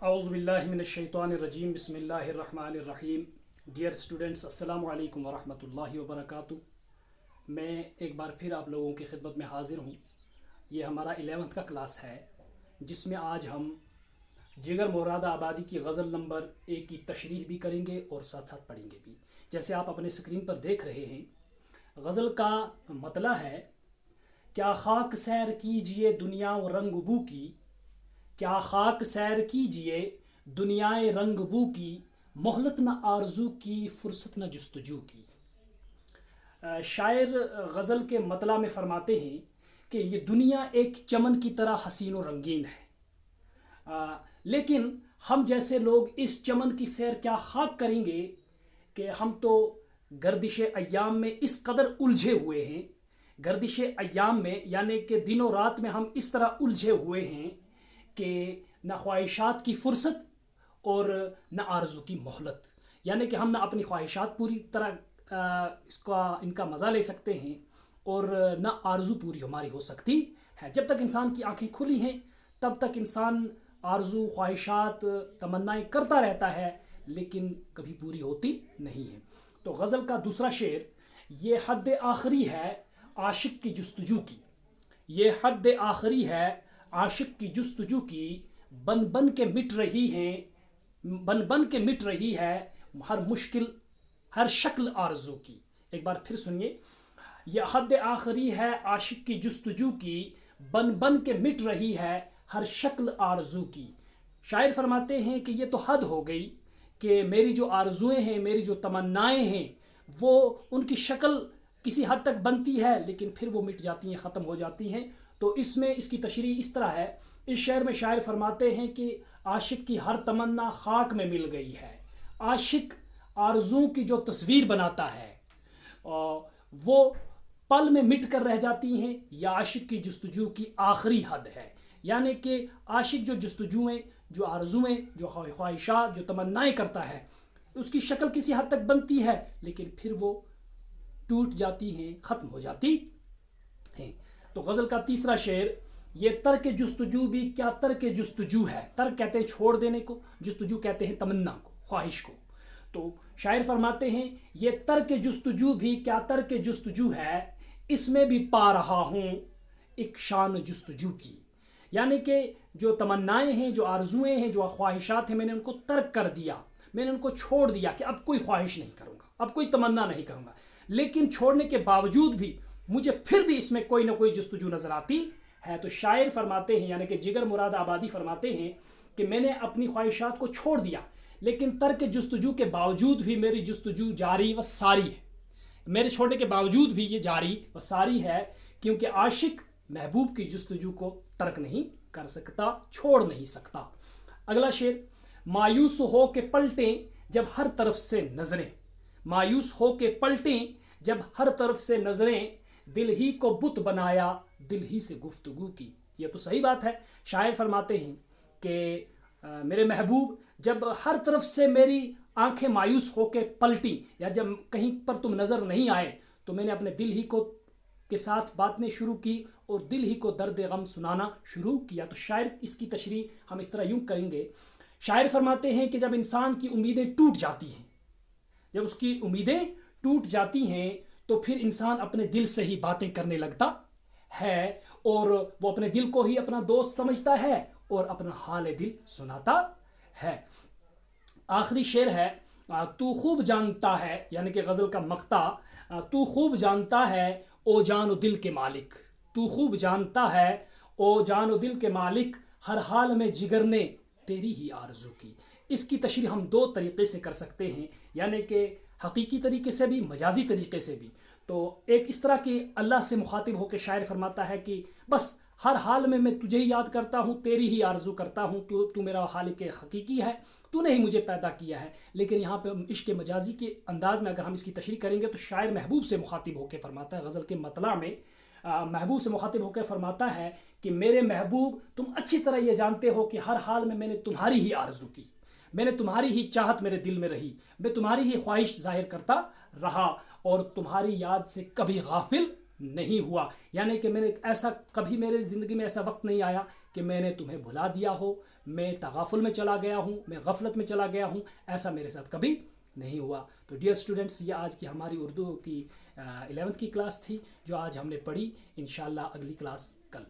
اعوذ باللہ من الشیطان الرجیم بسم اللہ الرحمن الرحیم. ڈیئر اسٹوڈنٹس، السلام علیکم ورحمۃ اللہ وبرکاتہ. میں ایک بار پھر آپ لوگوں کی خدمت میں حاضر ہوں. یہ ہمارا 11th کا کلاس ہے جس میں آج ہم جگر مراد آبادی کی غزل نمبر 1 کی تشریح بھی کریں گے اور ساتھ ساتھ پڑھیں گے بھی. جیسے آپ اپنے اسکرین پر دیکھ رہے ہیں، غزل کا مطلع ہے: کیا خاک سیر کیجئے دنیا و رنگ بو کی، کیا خاک سیر کیجئے دنیائے رنگ بو کی، مہلت نہ آرزو کی فرصت نہ جستجو کی. شاعر غزل کے مطلع میں فرماتے ہیں کہ یہ دنیا ایک چمن کی طرح حسین و رنگین ہے، لیکن ہم جیسے لوگ اس چمن کی سیر کیا خاک کریں گے کہ ہم تو گردش ایام میں اس قدر الجھے ہوئے ہیں. گردش ایام میں یعنی کہ دن و رات میں ہم اس طرح الجھے ہوئے ہیں کہ نہ خواہشات کی فرصت اور نہ آرزو کی مہلت. یعنی کہ ہم نہ اپنی خواہشات پوری طرح ان کا مزہ لے سکتے ہیں اور نہ آرزو پوری ہماری ہو سکتی ہے. جب تک انسان کی آنکھیں کھلی ہیں تب تک انسان آرزو، خواہشات، تمنائیں کرتا رہتا ہے، لیکن کبھی پوری ہوتی نہیں ہے. تو غزل کا دوسرا شعر: یہ حد آخری ہے عاشق کی جستجو کی، یہ حد آخری ہے عاشق کی جستجو کی، بن بن کے مٹ رہی ہیں، بن بن کے مٹ رہی ہے ہر مشکل ہر شکل آرزو کی. ایک بار پھر سنیے: یہ حد آخری ہے عاشق کی جستجو کی، بن بن کے مٹ رہی ہے ہر شکل آرزو کی. شاعر فرماتے ہیں کہ یہ تو حد ہو گئی کہ میری جو آرزویں ہیں، میری جو تمنائیں ہیں، وہ ان کی شکل کسی حد تک بنتی ہے لیکن پھر وہ مٹ جاتی ہیں، ختم ہو جاتی ہیں. تو اس میں اس کی تشریح اس طرح ہے. اس شعر میں شاعر فرماتے ہیں کہ عاشق کی ہر تمنا خاک میں مل گئی ہے. عاشق آرزوں کی جو تصویر بناتا ہے وہ پل میں مٹ کر رہ جاتی ہیں. یہ عاشق کی جستجو کی آخری حد ہے. یعنی کہ عاشق جو جستجویں، جو آرزویں، جو خواہشات، جو تمنائیں کرتا ہے، اس کی شکل کسی حد تک بنتی ہے لیکن پھر وہ ٹوٹ جاتی ہیں، ختم ہو جاتی ہیں. تو غزل کا تیسرا شعر: یہ ترک جستجو بھی کیا ترک جستجو ہے. ترک کہتے ہیں چھوڑ دینے کو، جستجو کہتے ہیں تمنا کو، خواہش کو. تو شاعر فرماتے ہیں یہ ترک جستجو بھی کیا ترک جستجو ہے، اس میں بھی پا رہا ہوں ایک شان جستجو کی. یعنی کہ جو تمنائیں ہیں، جو آرزویں ہیں، جو خواہشات ہیں، میں نے ان کو ترک کر دیا، میں نے ان کو چھوڑ دیا کہ اب کوئی خواہش نہیں کروں گا، اب کوئی تمنا نہیں کروں گا. لیکن چھوڑنے کے باوجود بھی مجھے پھر بھی اس میں کوئی نہ کوئی جستجو نظر آتی ہے. تو شاعر فرماتے ہیں، یعنی کہ جگر مراد آبادی فرماتے ہیں کہ میں نے اپنی خواہشات کو چھوڑ دیا لیکن ترک جستجو کے باوجود بھی میری جستجو جاری و ساری ہے. میرے چھوڑنے کے باوجود بھی یہ جاری و ساری ہے، کیونکہ عاشق محبوب کی جستجو کو ترک نہیں کر سکتا، چھوڑ نہیں سکتا. اگلا شعر: مایوس ہو کے پلٹیں جب ہر طرف سے نظریں، مایوس ہو کے پلٹیں جب ہر طرف سے نظریں، دل ہی کو بت بنایا دل ہی سے گفتگو کی. یہ تو صحیح بات ہے. شاعر فرماتے ہیں کہ میرے محبوب، جب ہر طرف سے میری آنکھیں مایوس ہو کے پلٹیں یا جب کہیں پر تم نظر نہیں آئے تو میں نے اپنے دل ہی کو کے ساتھ باتیں شروع کی اور دل ہی کو درد غم سنانا شروع کیا. تو شاعر اس کی تشریح ہم اس طرح یوں کریں گے. شاعر فرماتے ہیں کہ جب انسان کی امیدیں ٹوٹ جاتی ہیں، جب اس کی امیدیں ٹوٹ جاتی ہیں تو پھر انسان اپنے دل سے ہی باتیں کرنے لگتا ہے اور وہ اپنے دل کو ہی اپنا دوست سمجھتا ہے اور اپنا حال دل سناتا ہے. آخری شعر ہے: تو خوب جانتا ہے، یعنی کہ غزل کا مقطع: تو خوب جانتا ہے او جان و دل کے مالک، تو خوب جانتا ہے او جان و دل کے مالک، ہر حال میں جگر نے تیری ہی آرزو کی. اس کی تشریح ہم دو طریقے سے کر سکتے ہیں، یعنی کہ حقیقی طریقے سے بھی، مجازی طریقے سے بھی. تو ایک اس طرح کہ اللہ سے مخاطب ہو کے شاعر فرماتا ہے کہ بس ہر حال میں تجھے ہی یاد کرتا ہوں، تیری ہی آرزو کرتا ہوں، تو میرا خالق حقیقی ہے، تو نے ہی مجھے پیدا کیا ہے. لیکن یہاں پہ عشق مجازی کے انداز میں اگر ہم اس کی تشریح کریں گے تو شاعر محبوب سے مخاطب ہو کے فرماتا ہے، غزل کے مطلع میں محبوب سے مخاطب ہو کے فرماتا ہے کہ میرے محبوب، تم اچھی طرح یہ جانتے ہو کہ ہر حال میں نے تمہاری ہی آرزو کی، میں نے تمہاری ہی چاہت میرے دل میں رہی، میں تمہاری ہی خواہش ظاہر کرتا رہا اور تمہاری یاد سے کبھی غافل نہیں ہوا. یعنی کہ میں نے ایسا کبھی میرے زندگی میں ایسا وقت نہیں آیا کہ میں نے تمہیں بھلا دیا ہو، میں تغافل میں چلا گیا ہوں، میں غفلت میں چلا گیا ہوں، ایسا میرے ساتھ کبھی نہیں ہوا۔ تو ڈیئر اسٹوڈنٹس، یہ آج کی ہماری اردو کی 11th کی کلاس تھی جو آج ہم نے پڑھی۔ انشاءاللہ اگلی کلاس کل۔